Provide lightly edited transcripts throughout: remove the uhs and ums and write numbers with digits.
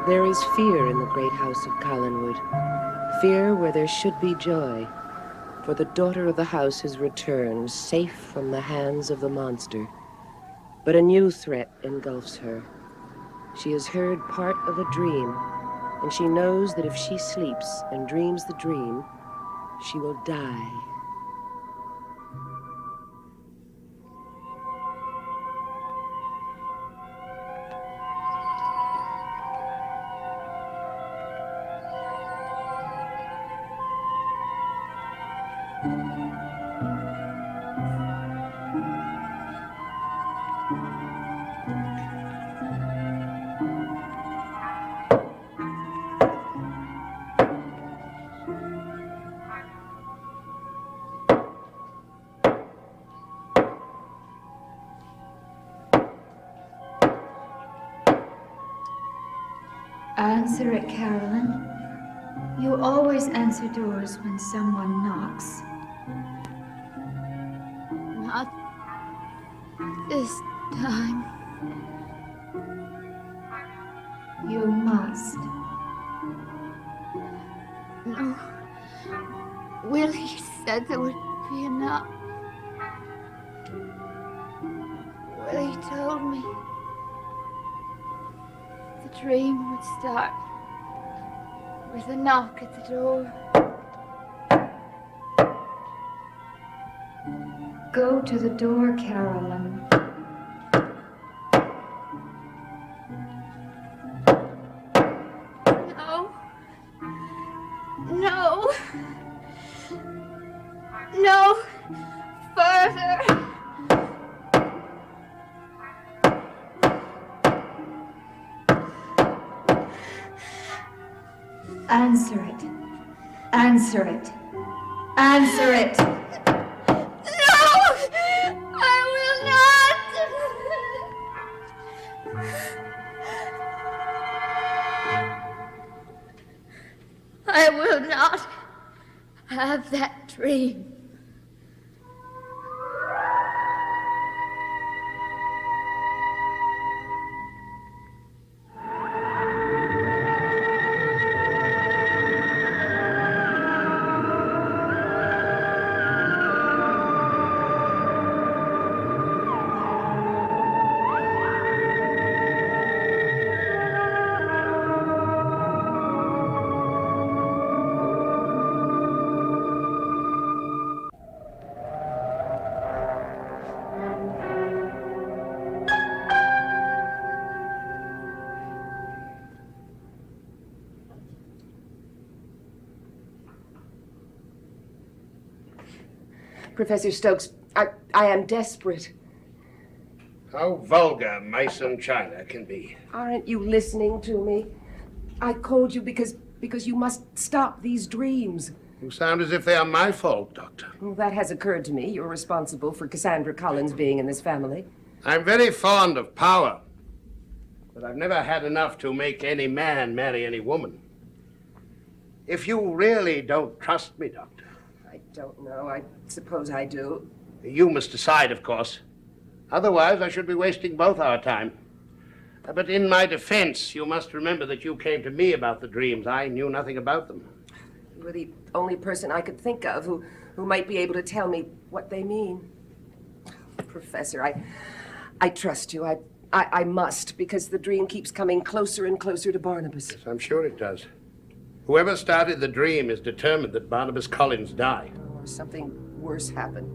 There is fear in the great house of Collinwood. Fear where there should be joy. For the daughter of the house has returned, safe from the hands of the monster. But a new threat engulfs her. She has heard part of a dream, and she knows that if she sleeps and dreams the dream, she will die. Answer it, Carolyn. You always answer doors when someone knocks. Not this time. You must. No. Willie said there would be a knock. Willie told me the dream would start with a knock at the door. Go to the door, Carolyn. No. No. No. Further. Answer it. Answer it. Answer it. No! I will not! I will not have that dream. Professor Stokes, I am desperate. How vulgar Mason China can be. Aren't you listening to me? I called you because you must stop these dreams. You sound as if they are my fault, Doctor. Well, that has occurred to me. You're responsible for Cassandra Collins being in this family. I'm very fond of power, but I've never had enough to make any man marry any woman. If you really don't trust me, Doctor. I don't know. I suppose I do. You must decide, of course. Otherwise, I should be wasting both our time. But in my defense, you must remember that you came to me about the dreams. I knew nothing about them. You were the only person I could think of who might be able to tell me what they mean. Professor, I trust you. I must, because the dream keeps coming closer and closer to Barnabas. Yes, I'm sure it does. Whoever started the dream is determined that Barnabas Collins die. Or something worse happen.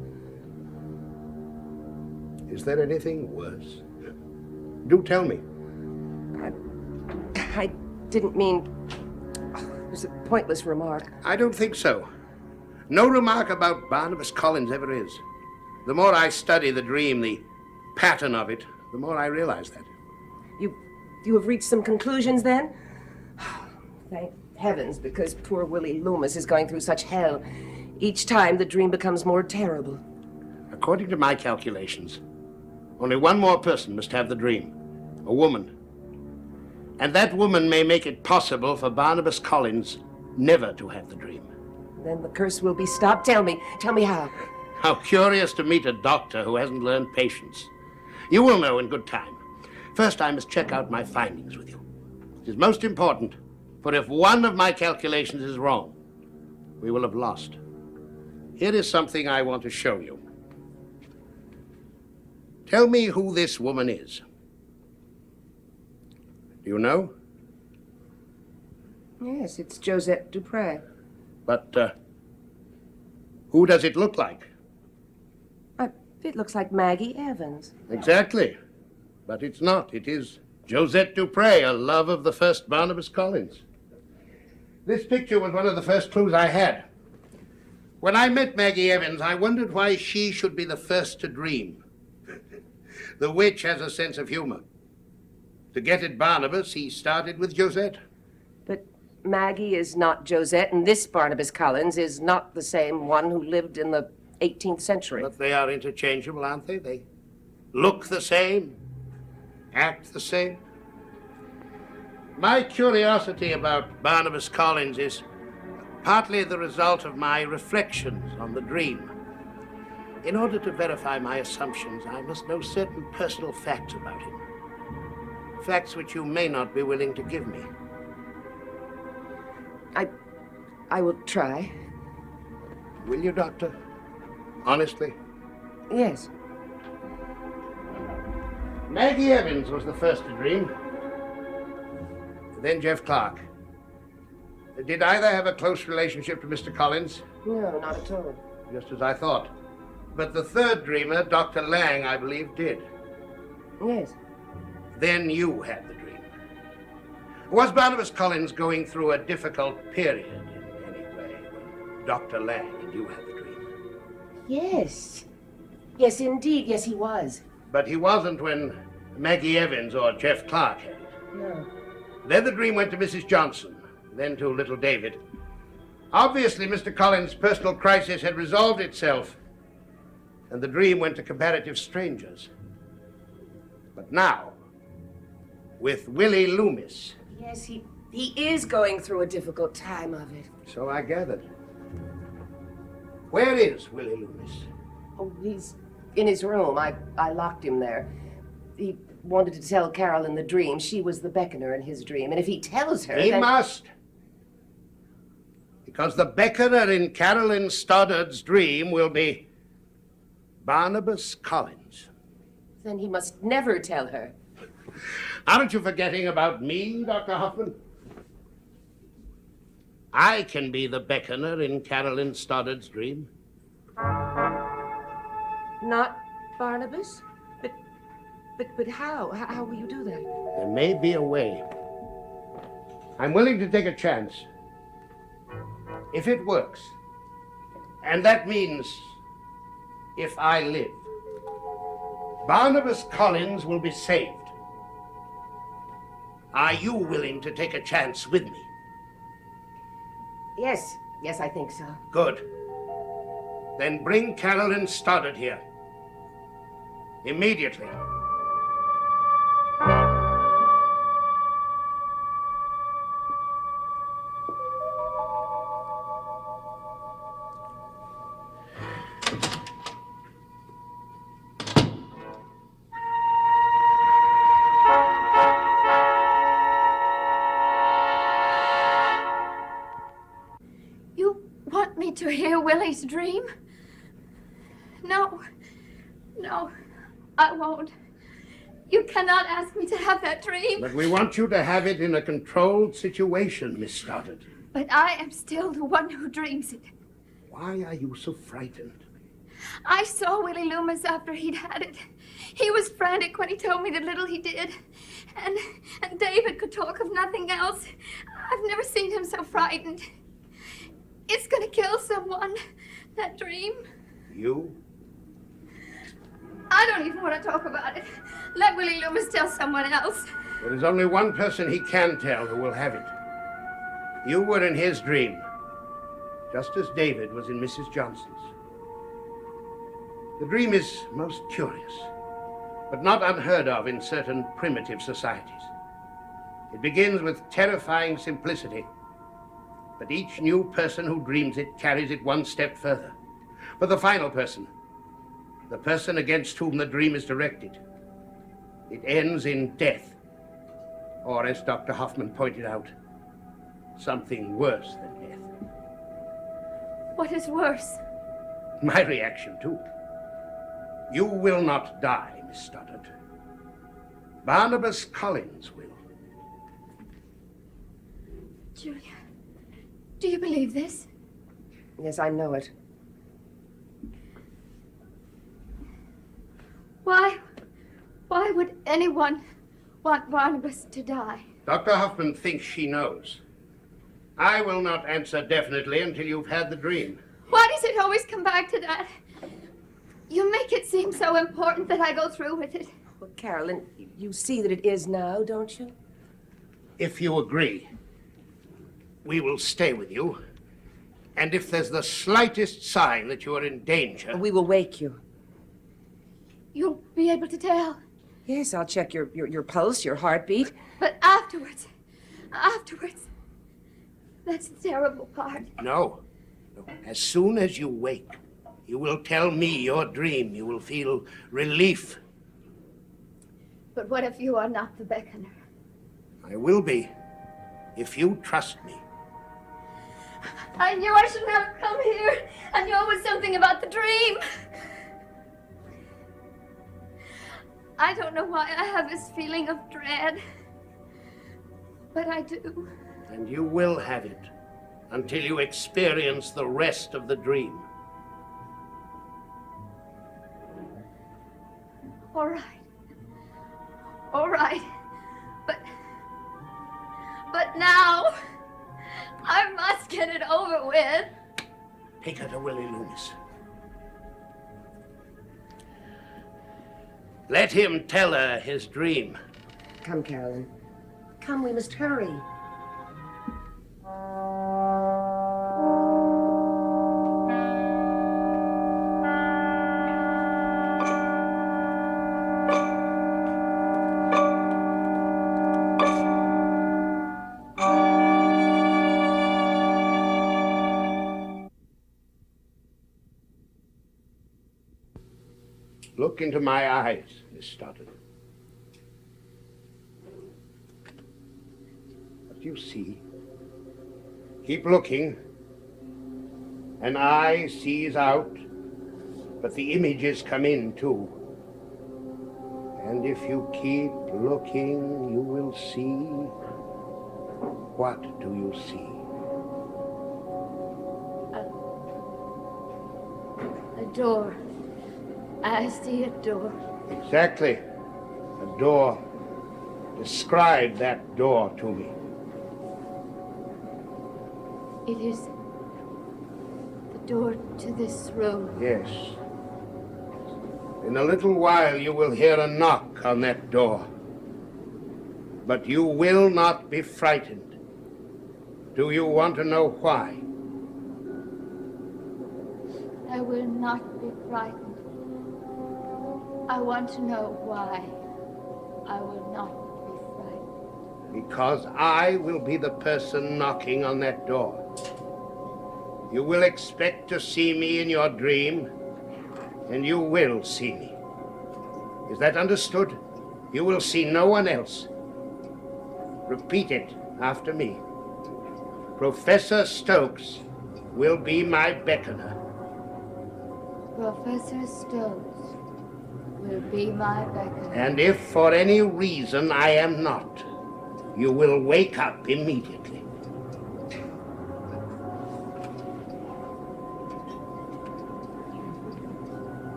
Is there anything worse? Do tell me. I didn't mean... It was a pointless remark. I don't think so. No remark about Barnabas Collins ever is. The more I study the dream, the pattern of it, the more I realize that. You have reached some conclusions then? Thank heavens, because poor Willie Loomis is going through such hell. Each time the dream becomes more terrible. According to my calculations, only one more person must have the dream. A woman. And that woman may make it possible for Barnabas Collins never to have the dream. Then the curse will be stopped. Tell me how. How curious to meet a doctor who hasn't learned patience. You will know in good time. First, I must check out my findings with you. It is most important, for if one of my calculations is wrong, we will have lost. Here is something I want to show you. Tell me who this woman is. Do you know? Yes, it's Josette Dupre. But, who does it look like? It looks like Maggie Evans. Exactly. But it's not. It is Josette Dupre, a love of the first Barnabas Collins. This picture was one of the first clues I had. When I met Maggie Evans, I wondered why she should be the first to dream. The witch has a sense of humor. To get at Barnabas, he started with Josette. But Maggie is not Josette, and this Barnabas Collins is not the same one who lived in the 18th century. But they are interchangeable, aren't they? They look the same, act the same. My curiosity about Barnabas Collins is partly the result of my reflections on the dream. In order to verify my assumptions, I must know certain personal facts about him. Facts which you may not be willing to give me. I will try. Will you, Doctor? Honestly? Yes. Maggie Evans was the first to dream. Then Jeff Clark. Did either have a close relationship to Mr. Collins? No, not at all. Just as I thought. But the third dreamer, Dr. Lang, I believe, did. Yes. Then you had the dream. Was Barnabas Collins going through a difficult period in any way when Dr. Lang and you had the dream? Yes. Yes, indeed. Yes, he was. But he wasn't when Maggie Evans or Jeff Clark had it. No. Then the dream went to Mrs. Johnson, then to little David. Obviously, Mr. Collins' personal crisis had resolved itself, and the dream went to comparative strangers. But now, with Willie Loomis. Yes, he is going through a difficult time of it. So I gathered. Where is Willie Loomis? Oh, he's in his room. I locked him there. He wanted to tell Carolyn the dream. She was the beckoner in his dream. And if he tells her, He then... must. Because the beckoner in Carolyn Stoddard's dream will be Barnabas Collins. Then he must never tell her. Aren't you forgetting about me, Dr. Hoffman? I can be the beckoner in Carolyn Stoddard's dream. Not Barnabas? But how? How will you do that? There may be a way. I'm willing to take a chance. If it works, and that means if I live, Barnabas Collins will be saved. Are you willing to take a chance with me? Yes, I think so. Good. Then bring Carolyn Stoddard here. Immediately. To hear Willie's dream? No, I won't. You cannot ask me to have that dream. But we want you to have it in a controlled situation, Miss Stoddard. But I am still the one who dreams it. Why are you so frightened? I saw Willie Loomis after he'd had it. He was frantic when he told me the little he did. And David could talk of nothing else. I've never seen him so frightened. It's gonna kill someone, that dream. You? I don't even want to talk about it. Let Willie Loomis tell someone else. There is only one person he can tell who will have it. You were in his dream, just as David was in Mrs. Johnson's. The dream is most curious, but not unheard of in certain primitive societies. It begins with terrifying simplicity. But each new person who dreams it carries it one step further. For the final person, the person against whom the dream is directed, it ends in death. Or, as Dr. Hoffman pointed out, something worse than death. What is worse? My reaction, too. You will not die, Miss Stoddard. Barnabas Collins will. Julia, do you believe this? Yes, I know it. Why would anyone want Barnabas to die? Dr. Hoffman thinks she knows. I will not answer definitely until you've had the dream. Why does it always come back to that? You make it seem so important that I go through with it. Well, Carolyn, you see that it is now, don't you? If you agree, we will stay with you. And if there's the slightest sign that you are in danger... We will wake you. You'll be able to tell. Yes, I'll check your pulse, your heartbeat. But afterwards, that's the terrible part. No. As soon as you wake, you will tell me your dream. You will feel relief. But what if you are not the beckoner? I will be, if you trust me. I knew I shouldn't have come here. I knew it was something about the dream. I don't know why I have this feeling of dread, but I do. And you will have it until you experience the rest of the dream. All right. But now, I must get it over with. Take her to Willie Loomis. Let him tell her his dream. Come, Carolyn. Come, we must hurry. Look into my eyes, Miss Stoddard. What do you see? Keep looking. An eye sees out, but the images come in too. And if you keep looking, you will see. What do you see? A door. I see a door. Exactly. A door. Describe that door to me. It is the door to this room. Yes. In a little while you will hear a knock on that door. But you will not be frightened. Do you want to know why? I will not be frightened. I want to know why I will not be frightened. Because I will be the person knocking on that door. You will expect to see me in your dream, and you will see me. Is that understood? You will see no one else. Repeat it after me. Professor Stokes will be my beckoner. Professor Stokes will be my beckoner. And if for any reason I am not, you will wake up immediately.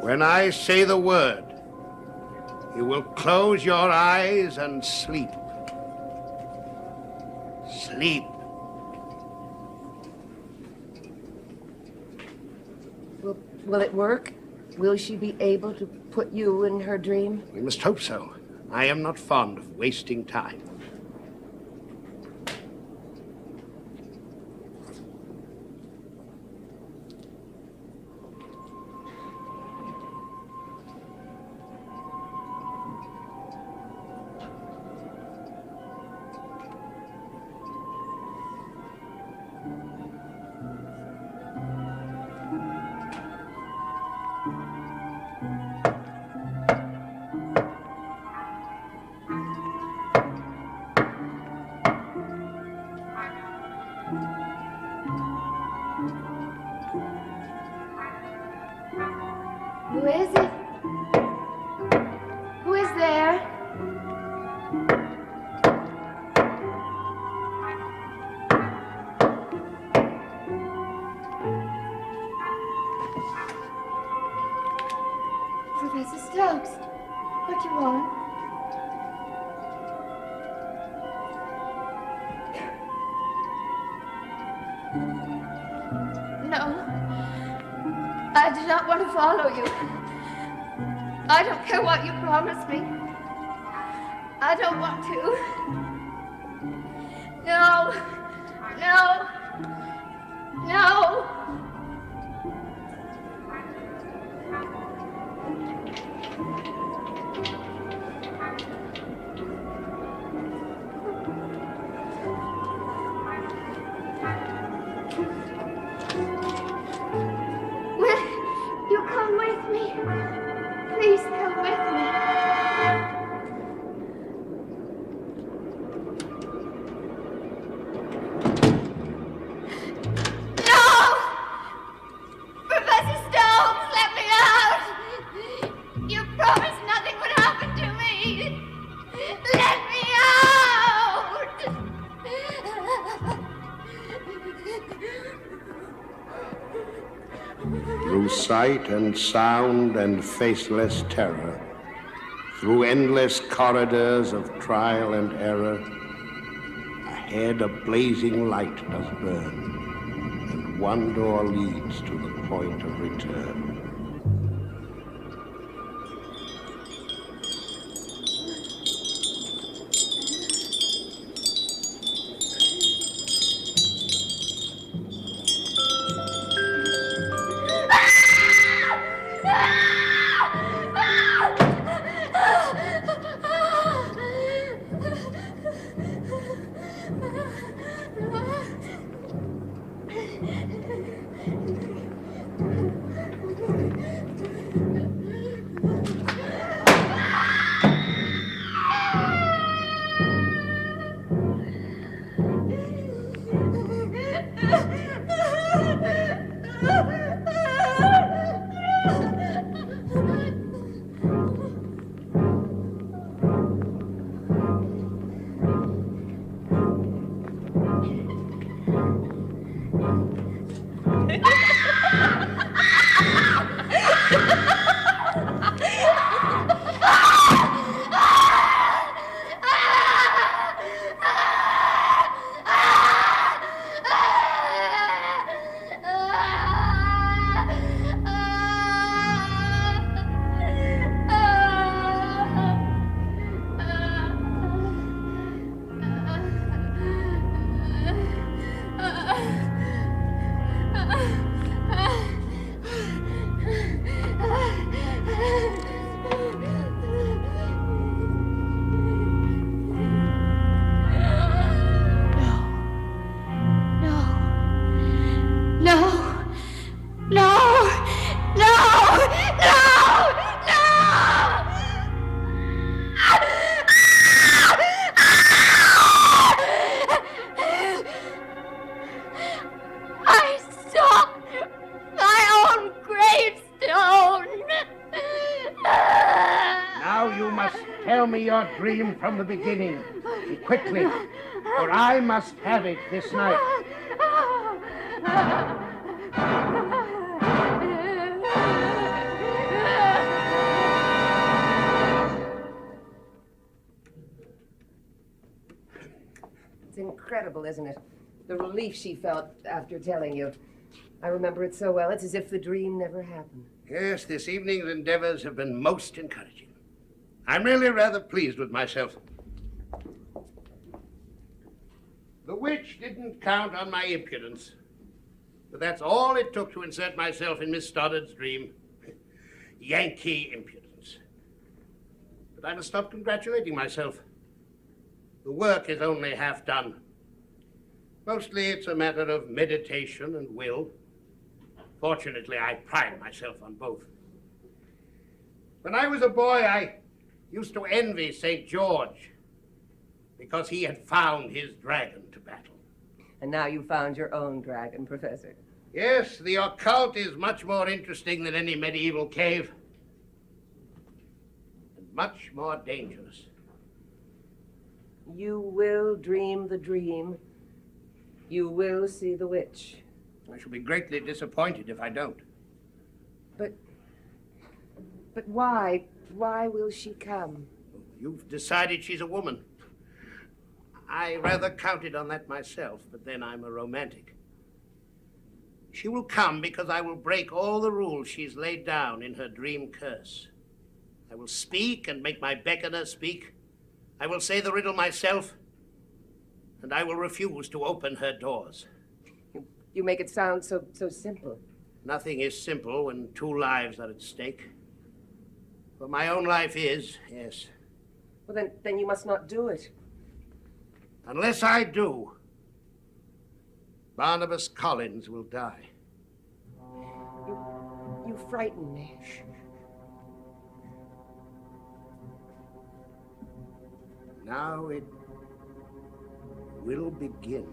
When I say the word, you will close your eyes and sleep. Sleep. Will it work? Will she be able to put you in her dream? We must hope so. I am not fond of wasting time. No. I do not want to follow you. I don't care what you promise me. I don't want to. No. No. No. Will you come with me? Please come with me. No! Professor Stokes, let me out! You promised nothing would happen to me. Let me out! Through sight and sound and faceless terror, through endless corridors of trial and error, ahead a blazing light does burn, and one door leads to the point of return. Tell me your dream from the beginning, quickly, for I must have it this night. It's incredible, isn't it? The relief she felt after telling you. I remember it so well. It's as if the dream never happened. Yes, this evening's endeavors have been most encouraging. I'm really rather pleased with myself. The witch didn't count on my impudence, but that's all it took to insert myself in Miss Stoddard's dream. Yankee impudence. But I must stop congratulating myself. The work is only half done. Mostly it's a matter of meditation and will. Fortunately, I pride myself on both. When I was a boy, I used to envy St. George because he had found his dragon to battle. And now you found your own dragon, Professor. Yes, the occult is much more interesting than any medieval cave. And much more dangerous. You will dream the dream. You will see the witch. I shall be greatly disappointed if I don't. But why? Why will she come? You've decided she's a woman. I rather counted on that myself, but then I'm a romantic. She will come because I will break all the rules she's laid down in her dream curse. I will speak and make my beckoner speak. I will say the riddle myself, and I will refuse to open her doors. You make it sound so simple. Nothing is simple when 2 lives are at stake. But my own life is, yes. Well, then you must not do it. Unless I do, Barnabas Collins will die. You frighten me. Now it will begin.